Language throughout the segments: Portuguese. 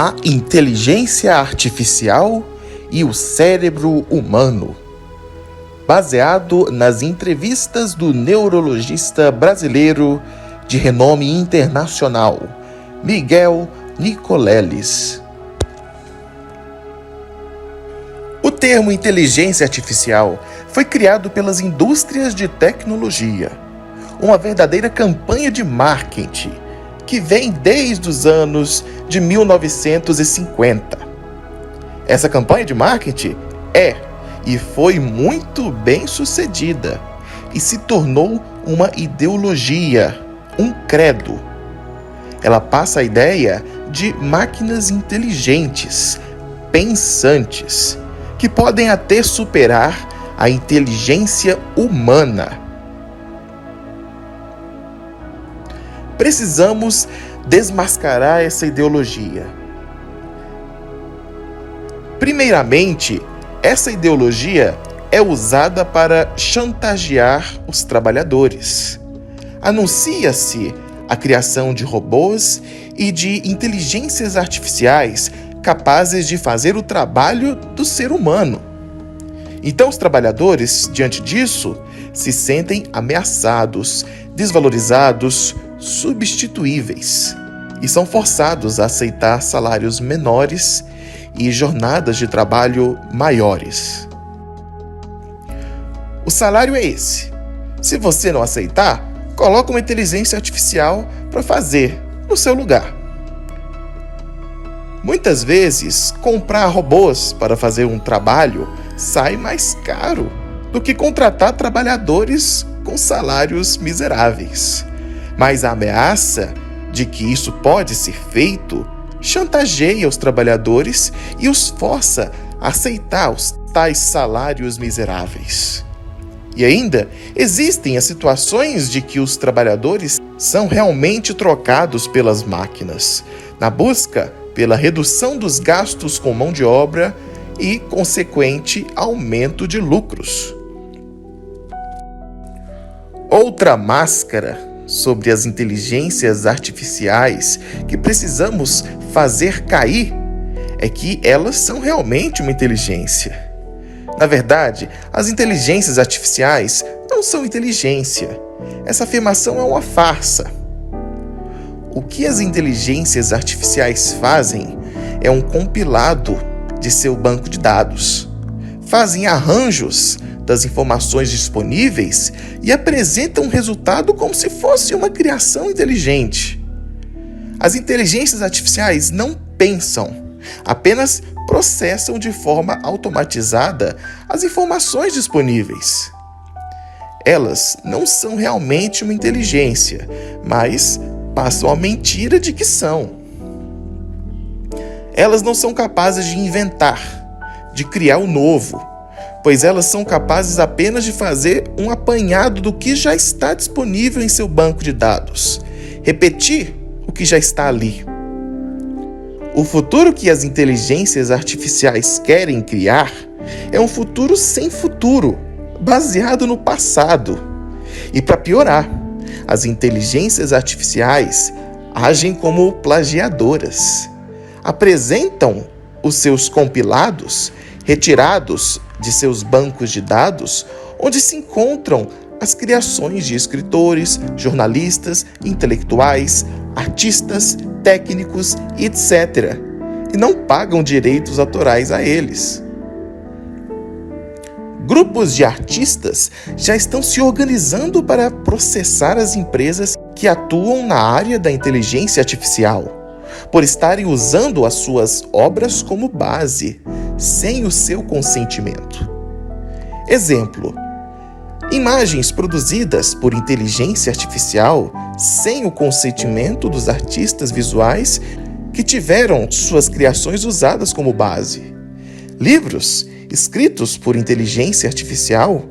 A inteligência artificial e o cérebro humano. Baseado nas entrevistas do neurologista brasileiro de renome internacional, Miguel Nicoleles. O termo inteligência artificial foi criado pelas indústrias de tecnologia, uma verdadeira campanha de marketing que vem desde os anos de 1950. Essa campanha de marketing é e foi muito bem sucedida e se tornou uma ideologia, um credo. Ela passa a ideia de máquinas inteligentes, pensantes, que podem até superar a inteligência humana. Precisamos desmascarar essa ideologia. Primeiramente, essa ideologia é usada para chantagear os trabalhadores. Anuncia-se a criação de robôs e de inteligências artificiais capazes de fazer o trabalho do ser humano. Então, os trabalhadores, diante disso, se sentem ameaçados, desvalorizados, substituíveis e são forçados a aceitar salários menores e jornadas de trabalho maiores. O salário é esse. Se você não aceitar, coloca uma inteligência artificial para fazer no seu lugar. Muitas vezes, comprar robôs para fazer um trabalho sai mais caro do que contratar trabalhadores com salários miseráveis. Mas a ameaça de que isso pode ser feito chantageia os trabalhadores e os força a aceitar os tais salários miseráveis. E ainda existem as situações de que os trabalhadores são realmente trocados pelas máquinas, na busca pela redução dos gastos com mão de obra e consequente aumento de lucros. Outra máscara sobre as inteligências artificiais que precisamos fazer cair é que elas são realmente uma inteligência. Na verdade, as inteligências artificiais não são inteligência. Essa afirmação é uma farsa. O que as inteligências artificiais fazem é um compilado de seu banco de dados. Fazem arranjos das informações disponíveis e apresentam um resultado como se fosse uma criação inteligente. As inteligências artificiais não pensam, apenas processam de forma automatizada as informações disponíveis. Elas não são realmente uma inteligência, mas passam a mentira de que são. Elas não são capazes de inventar, de criar o novo, pois elas são capazes apenas de fazer um apanhado do que já está disponível em seu banco de dados, repetir o que já está ali. O futuro que as inteligências artificiais querem criar é um futuro sem futuro, baseado no passado. E para piorar, as inteligências artificiais agem como plagiadoras. Apresentam os seus compilados retirados de seus bancos de dados, onde se encontram as criações de escritores, jornalistas, intelectuais, artistas, técnicos, etc., e não pagam direitos autorais a eles. Grupos de artistas já estão se organizando para processar as empresas que atuam na área da inteligência artificial, por estarem usando as suas obras como base, sem o seu consentimento. Exemplo: imagens produzidas por inteligência artificial sem o consentimento dos artistas visuais que tiveram suas criações usadas como base. Livros escritos por inteligência artificial,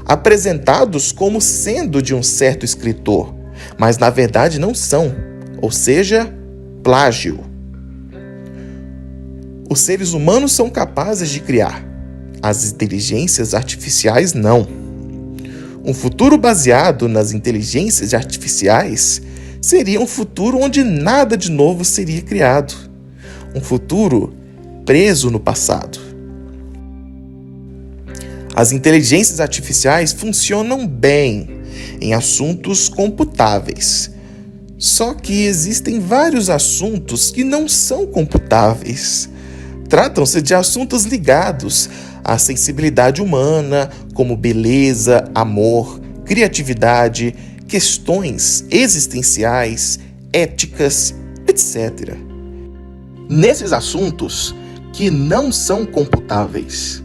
apresentados como sendo de um certo escritor, mas na verdade não são, ou seja, plágio. Os seres humanos são capazes de criar, as inteligências artificiais não. Um futuro baseado nas inteligências artificiais seria um futuro onde nada de novo seria criado, um futuro preso no passado. As inteligências artificiais funcionam bem em assuntos computáveis. Só que existem vários assuntos que não são computáveis. Tratam-se de assuntos ligados à sensibilidade humana, como beleza, amor, criatividade, questões existenciais, éticas, etc. Nesses assuntos que não são computáveis,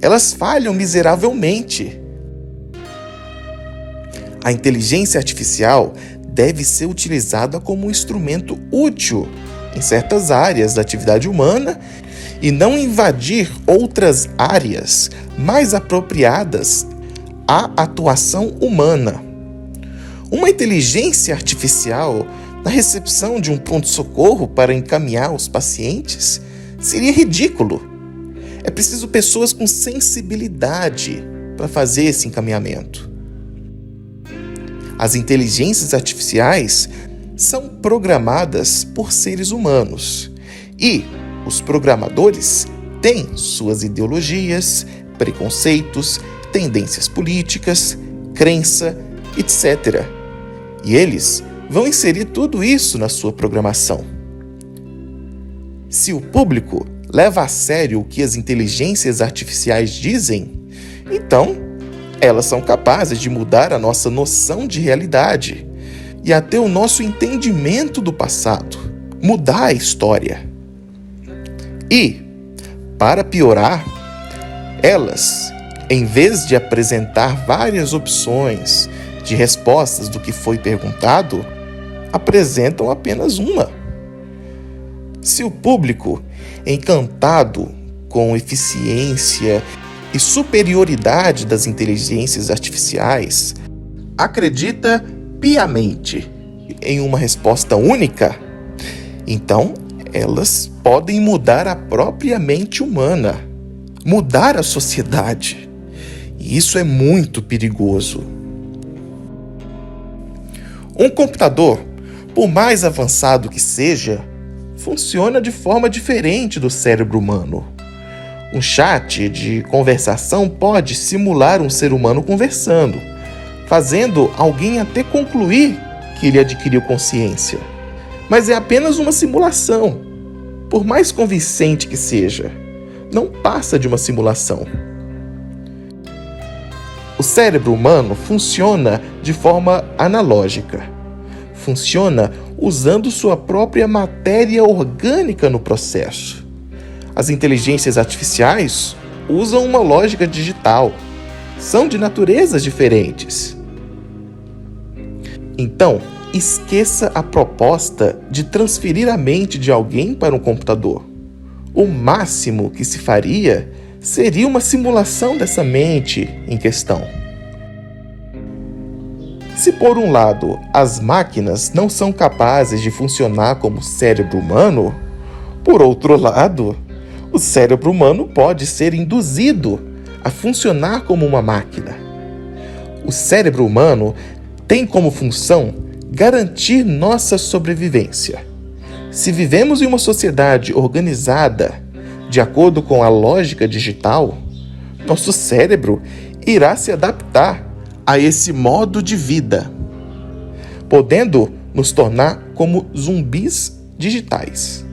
elas falham miseravelmente. A inteligência artificial deve ser utilizada como um instrumento útil em certas áreas da atividade humana e não invadir outras áreas mais apropriadas à atuação humana. Uma inteligência artificial na recepção de um pronto-socorro para encaminhar os pacientes seria ridículo. É preciso pessoas com sensibilidade para fazer esse encaminhamento. As inteligências artificiais são programadas por seres humanos e os programadores têm suas ideologias, preconceitos, tendências políticas, crença, etc. E eles vão inserir tudo isso na sua programação. Se o público leva a sério o que as inteligências artificiais dizem, então elas são capazes de mudar a nossa noção de realidade e até o nosso entendimento do passado, mudar a história. E, para piorar, elas, em vez de apresentar várias opções de respostas do que foi perguntado, apresentam apenas uma. Se o público, encantado com eficiência e superioridade das inteligências artificiais, acredita piamente em uma resposta única, então elas podem mudar a própria mente humana, mudar a sociedade. E isso é muito perigoso. Um computador, por mais avançado que seja, funciona de forma diferente do cérebro humano. Um chat de conversação pode simular um ser humano conversando, fazendo alguém até concluir que ele adquiriu consciência. Mas é apenas uma simulação. Por mais convincente que seja, não passa de uma simulação. O cérebro humano funciona de forma analógica. Funciona usando sua própria matéria orgânica no processo. As inteligências artificiais usam uma lógica digital. São de naturezas diferentes. Então, esqueça a proposta de transferir a mente de alguém para um computador. O máximo que se faria seria uma simulação dessa mente em questão. Se, por um lado, as máquinas não são capazes de funcionar como o cérebro humano, por outro lado, o cérebro humano pode ser induzido a funcionar como uma máquina. O cérebro humano tem como função garantir nossa sobrevivência. Se vivemos em uma sociedade organizada de acordo com a lógica digital, nosso cérebro irá se adaptar a esse modo de vida, podendo nos tornar como zumbis digitais.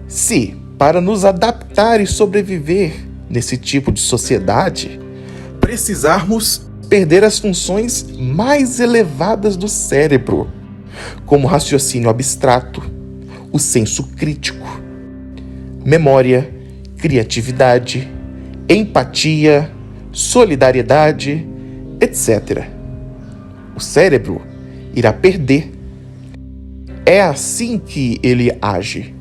Se, para nos adaptar e sobreviver nesse tipo de sociedade, precisarmos perder as funções mais elevadas do cérebro, como raciocínio abstrato, o senso crítico, memória, criatividade, empatia, solidariedade, etc. O cérebro irá perder. É assim que ele age.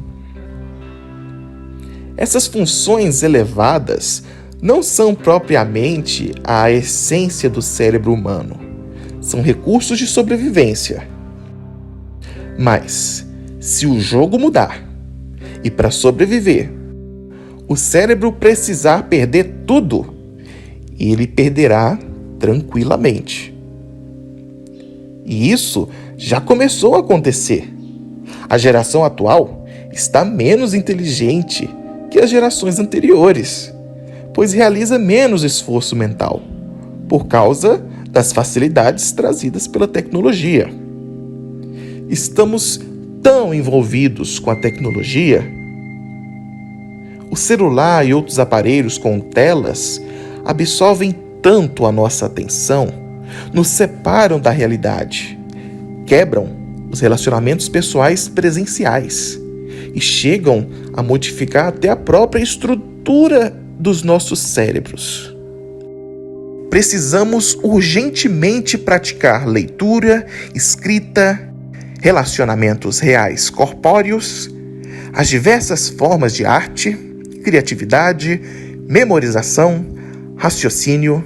Essas funções elevadas não são propriamente a essência do cérebro humano. São recursos de sobrevivência. Mas, se o jogo mudar, e para sobreviver, o cérebro precisar perder tudo, ele perderá tranquilamente. E isso já começou a acontecer. A geração atual está menos inteligente que as gerações anteriores, pois realiza menos esforço mental, por causa das facilidades trazidas pela tecnologia. Estamos tão envolvidos com a tecnologia. O celular e outros aparelhos com telas absorvem tanto a nossa atenção, nos separam da realidade, quebram os relacionamentos pessoais presenciais e chegam a modificar até a própria estrutura dos nossos cérebros. Precisamos urgentemente praticar leitura, escrita, relacionamentos reais corpóreos, as diversas formas de arte, criatividade, memorização, raciocínio,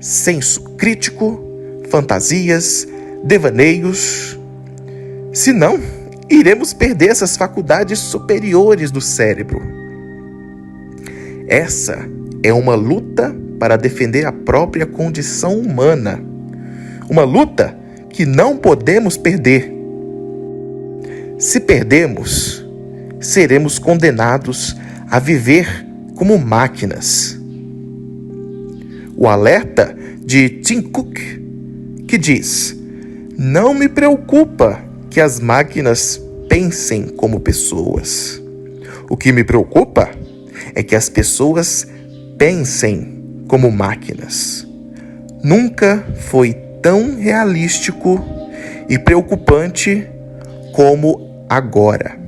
senso crítico, fantasias, devaneios. Senão, iremos perder essas faculdades superiores do cérebro. Essa é uma luta para defender a própria condição humana. Uma luta que não podemos perder. Se perdermos, seremos condenados a viver como máquinas. O alerta de Tim Cook, que diz: "Não me preocupa que as máquinas pensem como pessoas. O que me preocupa é que as pessoas pensem como máquinas." Nunca foi tão realístico e preocupante como agora.